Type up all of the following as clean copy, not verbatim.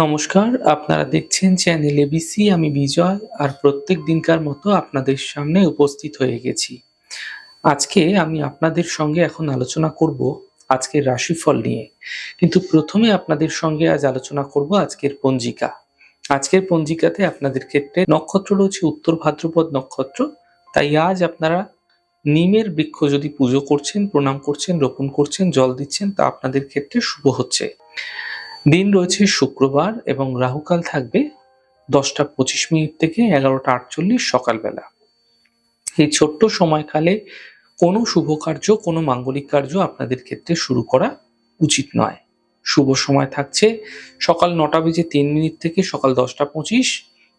নমস্কার, আপনারা দেখছেন চ্যানেল এবিসি। আমি বিজয় আর প্রত্যেক দিনকার মতো আপনাদের সামনে উপস্থিত হয়ে গেছি। আজকে আমি আপনাদের সঙ্গে এখন আলোচনা করব আজকের রাশিফল নিয়ে। কিন্তু প্রথমে আপনাদের সঙ্গে আজ আলোচনা করব আজকের পঞ্জিকা। আজকের পঞ্জিকাতে আপনাদের ক্ষেত্রে নক্ষত্র রয়েছে উত্তর ভাদ্রপদ নক্ষত্র। তাই আজ আপনারা নিমের বৃক্ষ যদি পুজো করছেন, প্রণাম করছেন, রোপণ করছেন, জল দিচ্ছেন তা আপনাদের ক্ষেত্রে শুভ হচ্ছে। দিন রয়েছে শুক্রবার এবং রাহুকাল থাকবে 10টা 25 মিনিট থেকে 11টা 48 সকালবেলা। এই ছোট্ট সময়কালে কোনো শুভ কার্য, কোনো মাঙ্গলিক কার্য আপনাদের ক্ষেত্রে শুরু করা উচিত নয়। শুভ সময় থাকছে সকাল 9টা 03 মিনিট থেকে সকাল 10টা 25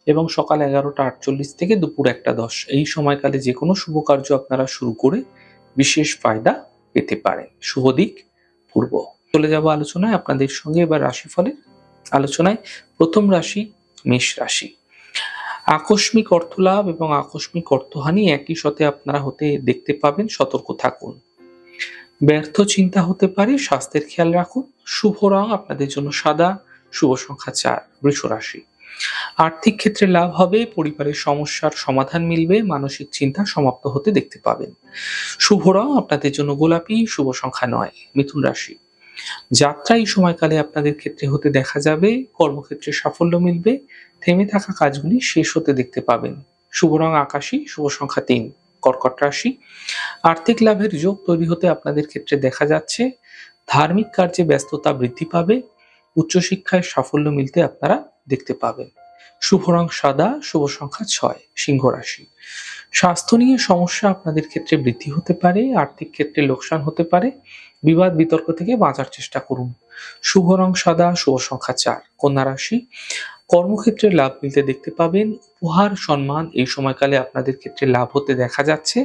এবং সকাল 11টা 48 থেকে দুপুর 1টা 10। এই সময়কালে যে কোনো শুভ কার্য আপনারা শুরু করে বিশেষ ফায়দা পেতে পারেন। শুভ দিক পূর্ব। চলে যাব আলোচনায় আপনাদের সঙ্গে। এবার রাশিফলের আলোচনায় প্রথম রাশি মেষ রাশি। আকস্মিক অর্থলাভ এবং আকস্মিক অর্থহানি একই সাথে আপনারা হতে দেখতে পাবেন, সতর্ক থাকুন। ব্যর্থ চিন্তা হতে পারে, স্বাস্থ্যের খেয়াল রাখুন। শুভ রং আপনাদের জন্য সাদা, শুভ সংখ্যা 4। বৃষ রাশি। আর্থিক ক্ষেত্রে লাভ হবে, পরিবারের সমস্যার সমাধান মিলবে, মানসিক চিন্তা সমাপ্ত হতে দেখতে পাবেন। শুভ রং আপনাদের জন্য গোলাপি, শুভ সংখ্যা 9। মিথুন রাশি। যাত্রা এই সময়কালে আপনাদের ক্ষেত্রে হতে দেখা যাবে, কর্মক্ষেত্রে সাফল্য মিলবে, থেমে থাকা কাজগুলি শেষ হতে দেখতে পাবেন। শুভ রং আকাশী, শুভ সংখ্যা 3। কর্কট রাশি। আর্থিক লাভের যোগ তৈরি হতে আপনাদের ক্ষেত্রে দেখা যাচ্ছে, ধার্মিক কার্যে ব্যস্ততা বৃদ্ধি পাবে, উচ্চশিক্ষায় সাফল্য মিলতে আপনারা দেখতে পাবেন। শুভ রং সাদা, শুভ সংখ্যা 6। সিংহ রাশি। স্বাস্থ্য নিয়ে সমস্যা আপনাদের ক্ষেত্রে বৃদ্ধি হতে পারে, আর্থিক ক্ষেত্রে লোকসান হতে পারে, বিবাদ বিতর্ক থেকে বাঁচার চেষ্টা করুন। শুভ রং সাদা, শুভ সংখ্যা 4। কন্যা রাশি। কর্মক্ষেত্রে লাভ মিলতে দেখতে পাবেন, উপহার সম্মান এই সময়কালে আপনাদের ক্ষেত্রে লাভ হতে দেখা যাচ্ছে,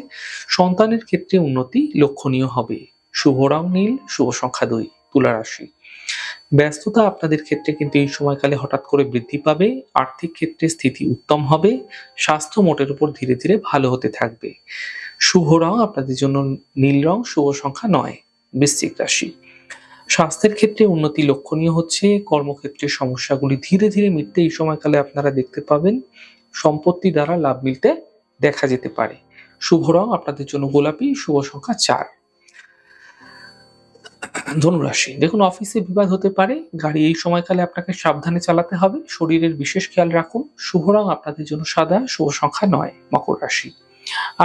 সন্তানের ক্ষেত্রে উন্নতি লক্ষণীয় হবে। শুভ রং নীল, শুভ সংখ্যা 2। তুলা রাশি। ব্যস্ততা আপনাদের ক্ষেত্রে কিন্তু এই সময়কালে হঠাৎ করে বৃদ্ধি পাবে, আর্থিক ক্ষেত্রে স্থিতি উত্তম হবে, স্বাস্থ্য মোটের উপর ধীরে ধীরে ভালো হতে থাকবে। শুভ রং আপনাদের জন্য নীল রং, শুভ সংখ্যা 9। বৃশ্চিক রাশি। স্বাস্থ্যের ক্ষেত্রে উন্নতি লক্ষণীয় হচ্ছে, কর্মক্ষেত্রে সমস্যাগুলি ধীরে ধীরে মিটতে এই সময়কালে আপনারা দেখতে পাবেন, সম্পত্তি দ্বারা লাভ মিলতে দেখা যেতে পারে। শুভ রং আপনাদের জন্য গোলাপি, শুভ সংখ্যা 4। ধনুরাশি। দেখুন, অফিসে বিবাদ হতে পারে, গাড়ি এই সময়কালে আপনাকে সাবধানে চালাতে হবে, শরীরের বিশেষ খেয়াল রাখুন। শুভ রং আপনাদের জন্য সাদা, শুভ সংখ্যা 9। মকর রাশি।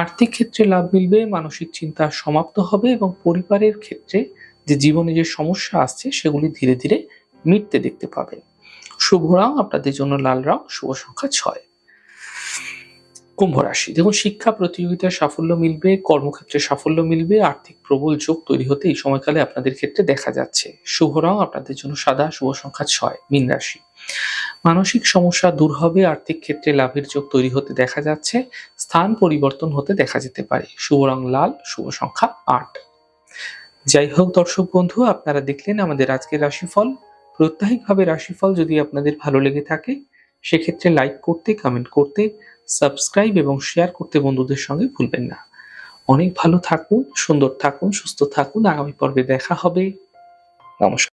আর্থিক ক্ষেত্রে লাভ মিলবে, মানসিক চিন্তা সমাপ্ত হবে এবং পরিবারের ক্ষেত্রে যে জীবনে যে সমস্যা আসছে সেগুলি ধীরে ধীরে মিটতে দেখতে পাবেন। শুভ রং আপনাদের জন্য লাল রং, শুভ সংখ্যা 6। কুম্ভ রাশি। দেখুন, শিক্ষা প্রতিযোগিতায় সাফল্য মিলবে, কর্মক্ষেত্রে সাফল্য মিলবে, আর্থিক প্রবল যোগ তৈরি হতে এই সময়কালে আপনাদের ক্ষেত্রে দেখা যাচ্ছে। শুভ রং আপনাদের জন্য সাদা, শুভ সংখ্যা 6। মীন রাশি। মানসিক সমস্যা দূর হবে, আর্থিক ক্ষেত্রে লাভের যোগ তৈরি হতে দেখা যাচ্ছে, স্থান পরিবর্তন হতে দেখা যেতে পারে। শুভ রং লাল, শুভ সংখ্যা 8। যাই হোক দর্শক বন্ধু, আপনারা দেখলেন আমাদের আজকের রাশিফল। প্রত্যাহিকভাবে রাশিফল যদি আপনাদের ভালো লেগে থাকে সেক্ষেত্রে লাইক করতে, কমেন্ট করতে, সাবস্ক্রাইব এবং শেয়ার করতে বন্ধুদের সঙ্গে ভুলবেন না। অনেক ভালো থাকুন, সুন্দর থাকুন, সুস্থ থাকুন। আগামী পর্বে দেখা হবে। নমস্কার।